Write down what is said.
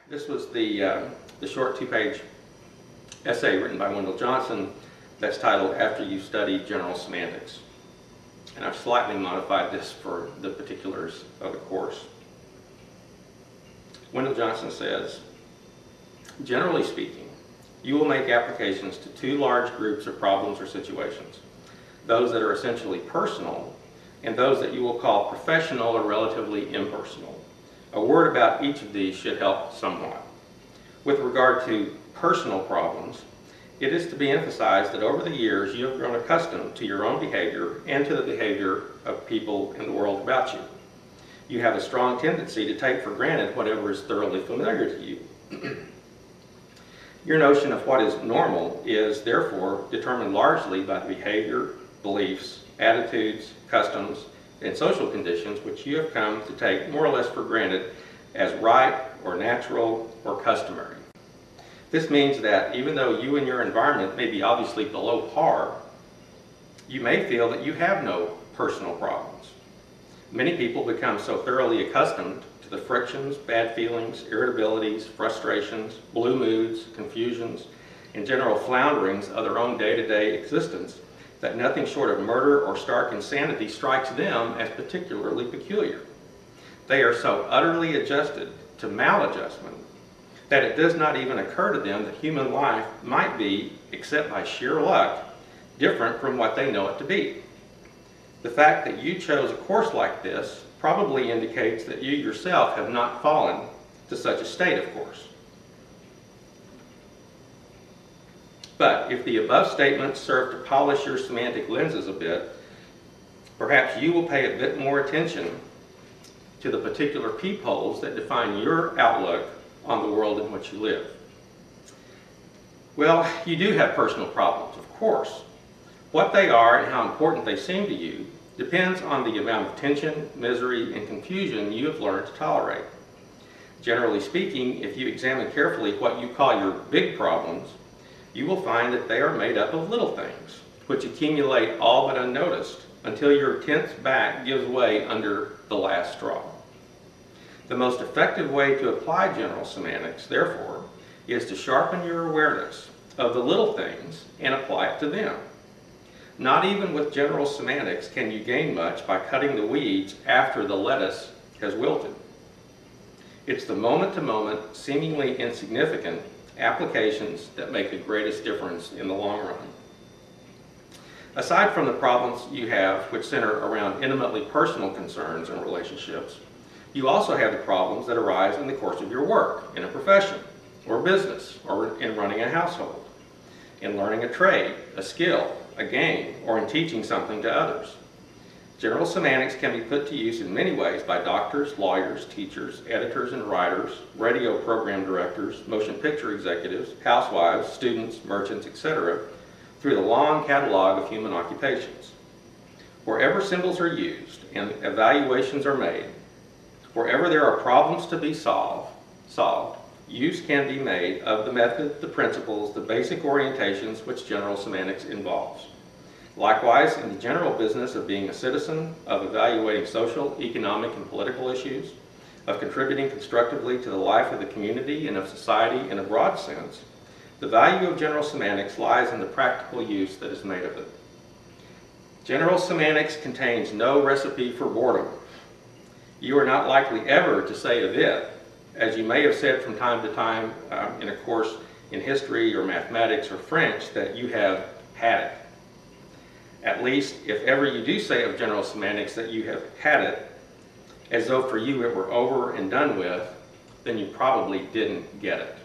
This was the short two-page essay written by Wendell Johnson that's titled After You've Studied General Semantics. And I've slightly modified this for the particulars of the course. Wendell Johnson says, generally speaking, you will make applications to two large groups of problems or situations, those that are essentially personal and those that you will call professional or relatively impersonal. A word about each of these should help somewhat. With regard to personal problems, it is to be emphasized that over the years you have grown accustomed to your own behavior and to the behavior of people in the world about you. You have a strong tendency to take for granted whatever is thoroughly familiar to you. Your notion of what is normal is therefore determined largely by the behavior, beliefs, attitudes, customs, and social conditions which you have come to take more or less for granted as right or natural or customary. This means that even though you and your environment may be obviously below par, you may feel that you have no personal problems. Many people become so thoroughly accustomed to the frictions, bad feelings, irritabilities, frustrations, blue moods, confusions, and general flounderings of their own day-to-day existence that nothing short of murder or stark insanity strikes them as particularly peculiar. They are so utterly adjusted to maladjustment that it does not even occur to them that human life might be, except by sheer luck, different from what they know it to be. The fact that you chose a course like this probably indicates that you yourself have not fallen to such a state, of course. But if the above statements serve to polish your semantic lenses a bit, perhaps you will pay a bit more attention to the particular peepholes that define your outlook on the world in which you live. Well, you do have personal problems, of course. What they are and how important they seem to you depends on the amount of tension, misery, and confusion you have learned to tolerate. Generally speaking, if you examine carefully what you call your big problems, you will find that they are made up of little things, which accumulate all but unnoticed until your tense back gives way under the last straw. The most effective way to apply general semantics, therefore, is to sharpen your awareness of the little things and apply it to them. Not even with general semantics can you gain much by cutting the weeds after the lettuce has wilted. It's the moment-to-moment, seemingly insignificant applications that make the greatest difference in the long run. Aside from the problems you have which center around intimately personal concerns and relationships, you also have the problems that arise in the course of your work, in a profession, or business, or in running a household, in learning a trade, a skill, a game, or in teaching something to others. General semantics can be put to use in many ways by doctors, lawyers, teachers, editors and writers, radio program directors, motion picture executives, housewives, students, merchants, etc., through the long catalog of human occupations. Wherever symbols are used and evaluations are made, wherever there are problems to be solved, use can be made of the method, the principles, the basic orientations which general semantics involves. Likewise, in the general business of being a citizen, of evaluating social, economic, and political issues, of contributing constructively to the life of the community and of society in a broad sense, the value of general semantics lies in the practical use that is made of it. General semantics contains no recipe for boredom. You are not likely ever to say of it, as you may have said from time to time in a course in history or mathematics or French, that you have had it. At least, if ever you do say of general semantics that you have had it, as though for you it were over and done with, then you probably didn't get it.